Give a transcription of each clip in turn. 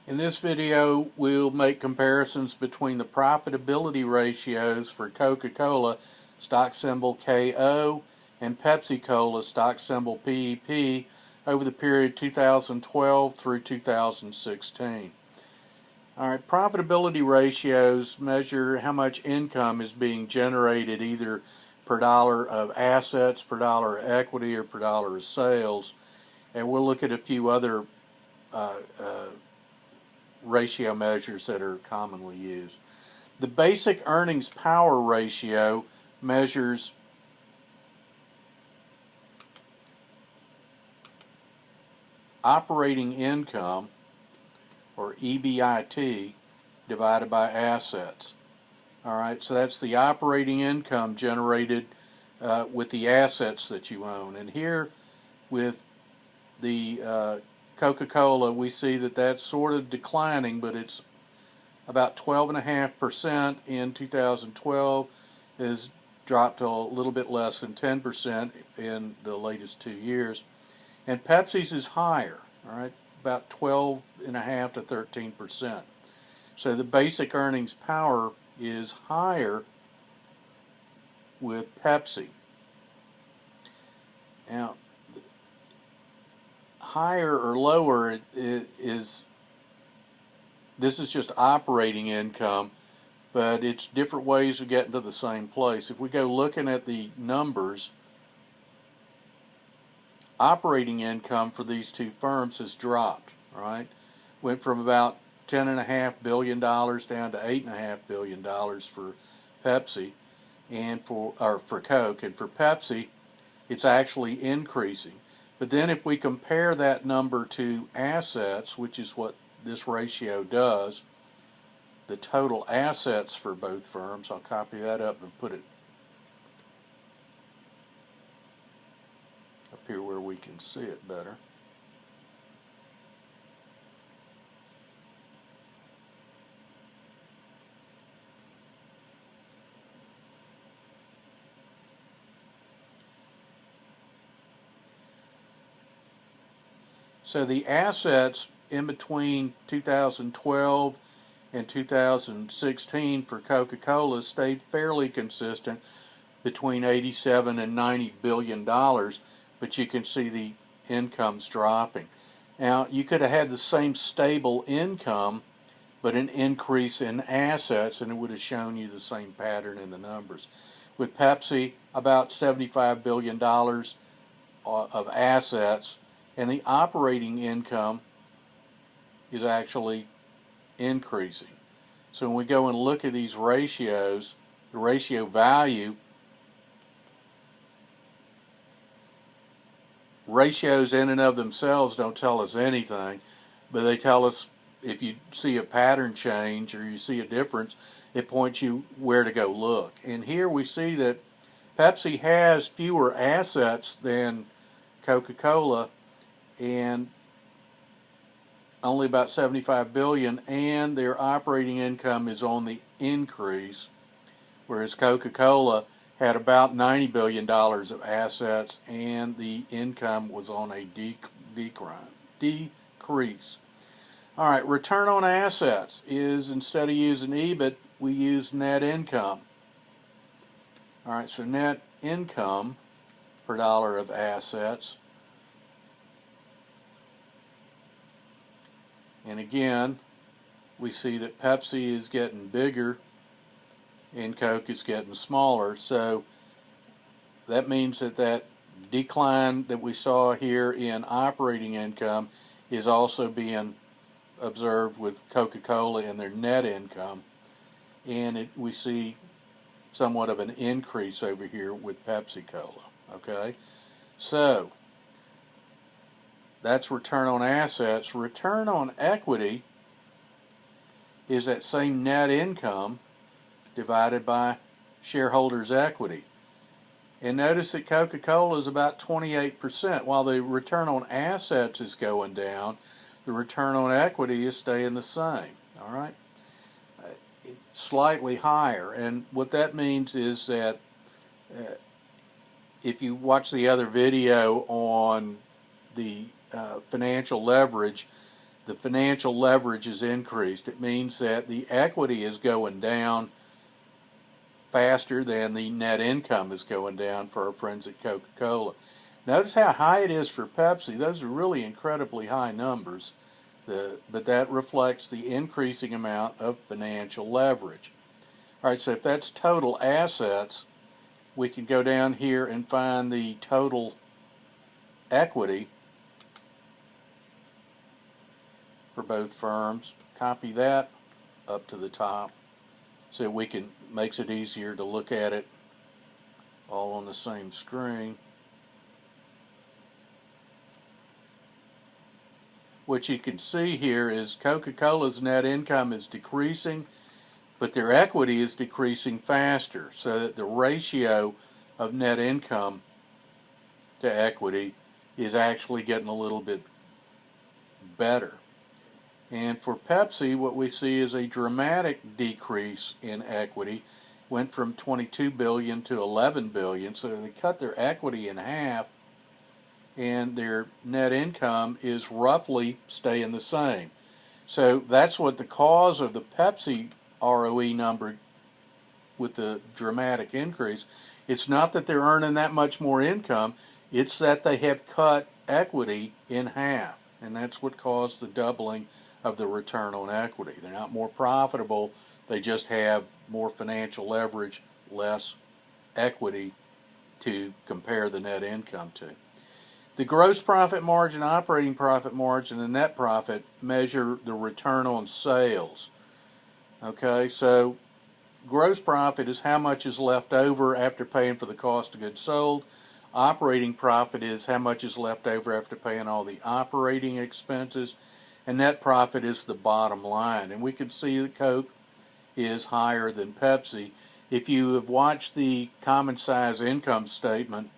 In this video, we'll make comparisons between the profitability ratios for Coca Cola, stock symbol KO, and Pepsi Cola, stock symbol PEP, over the period 2012 through 2016. Alright, profitability ratios measure how much income is being generated either per dollar of assets, per dollar of equity, or per dollar of sales. And we'll look at a few other ratio measures that are commonly used. The basic earnings power ratio measures operating income, or EBIT, divided by assets. Alright, so that's the operating income generated with the assets that you own. And here with the Coca Cola, we see that that's sort of declining, but it's about 12.5% in 2012, has dropped to a little bit less than 10% in the latest 2 years. And Pepsi's is higher, all right, about 12.5% to 13%. So the basic earnings power is higher with Pepsi. Now, higher or lower this is just operating income, but it's different ways of getting to the same place. If we go looking at the numbers, operating income for these two firms has dropped, right? Went from about $10.5 billion down to $8.5 billion for Pepsi and for Coke, and for Pepsi it's actually increasing. But then if we compare that number to assets, which is what this ratio does, the total assets for both firms, I'll copy that up and put it up here where we can see it better. So the assets in between 2012 and 2016 for Coca Cola stayed fairly consistent between 87 and 90 billion dollars, but you can see the income's dropping. Now, you could have had the same stable income, but an increase in assets, and it would have shown you the same pattern in the numbers. With Pepsi, about $75 billion of assets, and the operating income is actually increasing. So when we go and look at these ratios, the ratio value, ratios in and of themselves don't tell us anything, but they tell us if you see a pattern change or you see a difference, it points you where to go look. And here we see that Pepsi has fewer assets than Coca Cola, and only about $75 billion, and their operating income is on the increase, whereas Coca Cola had about $90 billion of assets and the income was on a decrease. All right, return on assets is, instead of using EBIT, we use net income. All right, so net income per dollar of assets. And again, we see that Pepsi is getting bigger and Coke is getting smaller. So that means that that decline that we saw here in operating income is also being observed with Coca-Cola in their net income. And we see somewhat of an increase over here with Pepsi Cola. Okay? So that's return on assets. Return on equity is that same net income divided by shareholders' equity. And notice that Coca-Cola is about 28%. While the return on assets is going down, the return on equity is staying the same. All right? Slightly higher. And what that means is that if you watch the other video on the financial leverage, the financial leverage is increased. It means that the equity is going down faster than the net income is going down for our friends at Coca Cola. Notice how high it is for Pepsi. Those are really incredibly high numbers, but that reflects the increasing amount of financial leverage. All right, so if that's total assets, we can go down here and find the total equity for both firms. Copy that up to the top so we can, makes it easier to look at it all on the same screen. What you can see here is Coca-Cola's net income is decreasing, but their equity is decreasing faster, so that the ratio of net income to equity is actually getting a little bit better. And for Pepsi, what we see is a dramatic decrease in equity. Went from $22 billion to $11 billion, so they cut their equity in half, and their net income is roughly staying the same. So that's what the cause of the Pepsi ROE number with the dramatic increase. It's not that they're earning that much more income, it's that they have cut equity in half, and that's what caused the doubling of the return on equity. They're not more profitable, they just have more financial leverage, less equity to compare the net income to. The gross profit margin, operating profit margin, and net profit measure the return on sales. Okay, so gross profit is how much is left over after paying for the cost of goods sold. Operating profit is how much is left over after paying all the operating expenses. And net profit is the bottom line. And we can see that Coke is higher than Pepsi. If you have watched the common size income statement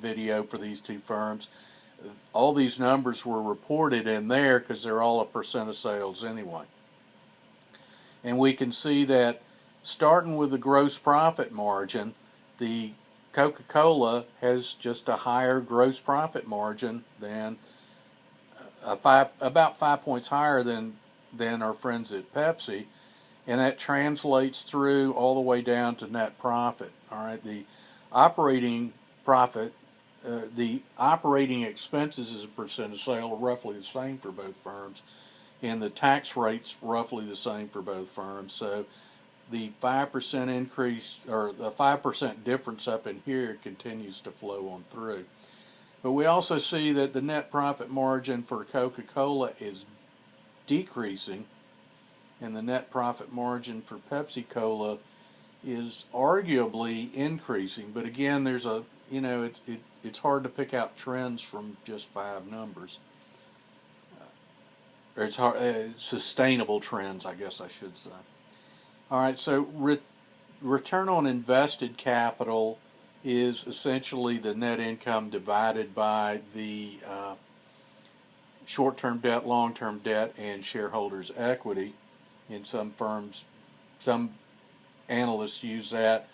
video for these two firms, all these numbers were reported in there because they're all a percent of sales anyway. And we can see that starting with the gross profit margin, the Coca-Cola has just a higher gross profit margin than about 5 points higher than our friends at Pepsi, and that translates through all the way down to net profit. All right, the operating profit, the operating expenses as a percent of sale are roughly the same for both firms, and the tax rate's roughly the same for both firms. So the 5% increase, or the 5% difference up in here, continues to flow on through. But we also see that the net profit margin for Coca-Cola is decreasing, and the net profit margin for Pepsi Cola is arguably increasing. But again, there's a, it's hard to pick out trends from just 5 numbers. Or it's hard, sustainable trends, I guess I should say. All right, so return on invested capital is essentially the net income divided by the short-term debt, long-term debt, and shareholders' equity. In some firms, some analysts use that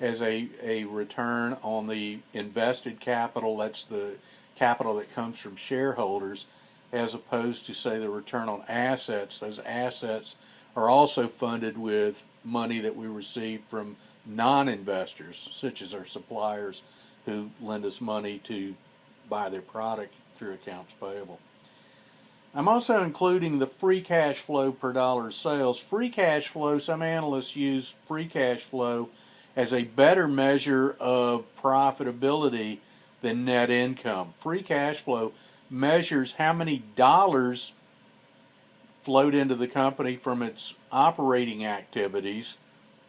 as a return on the invested capital. That's the capital that comes from shareholders, as opposed to, say, the return on assets. Those assets are also funded with money that we receive from non-investors, such as our suppliers who lend us money to buy their product through accounts payable. I'm also including the free cash flow per dollar of sales. Free cash flow, some analysts use free cash flow as a better measure of profitability than net income. Free cash flow measures how many dollars flowed into the company from its operating activities.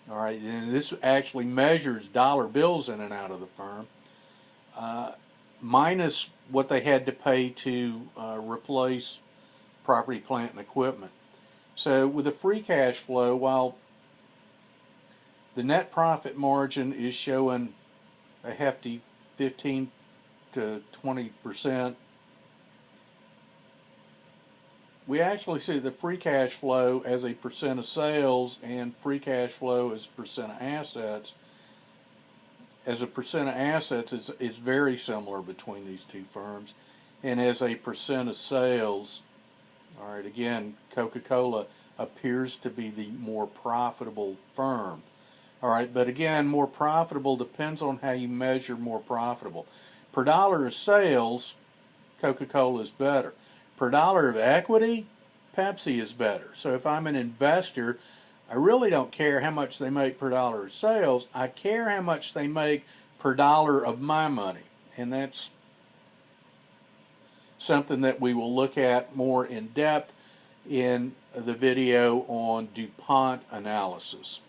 All right, and this actually measures dollar bills in and out of the firm, minus what they had to pay to replace property, plant, and equipment. So with the free cash flow, while the net profit margin is showing a hefty 15 to 20%, we actually see the free cash flow as a percent of sales and free cash flow as a percent of assets. As a percent of assets, it's very similar between these two firms. And as a percent of sales, All right, again, Coca Cola appears to be the more profitable firm. All right, but again, more profitable depends on how you measure more profitable. Per dollar of sales, Coca Cola is better. Per dollar of equity, Pepsi is better. So if I'm an investor, I really don't care how much they make per dollar of sales. I care how much they make per dollar of my money. And that's something that we will look at more in depth in the video on Dupont Analysis.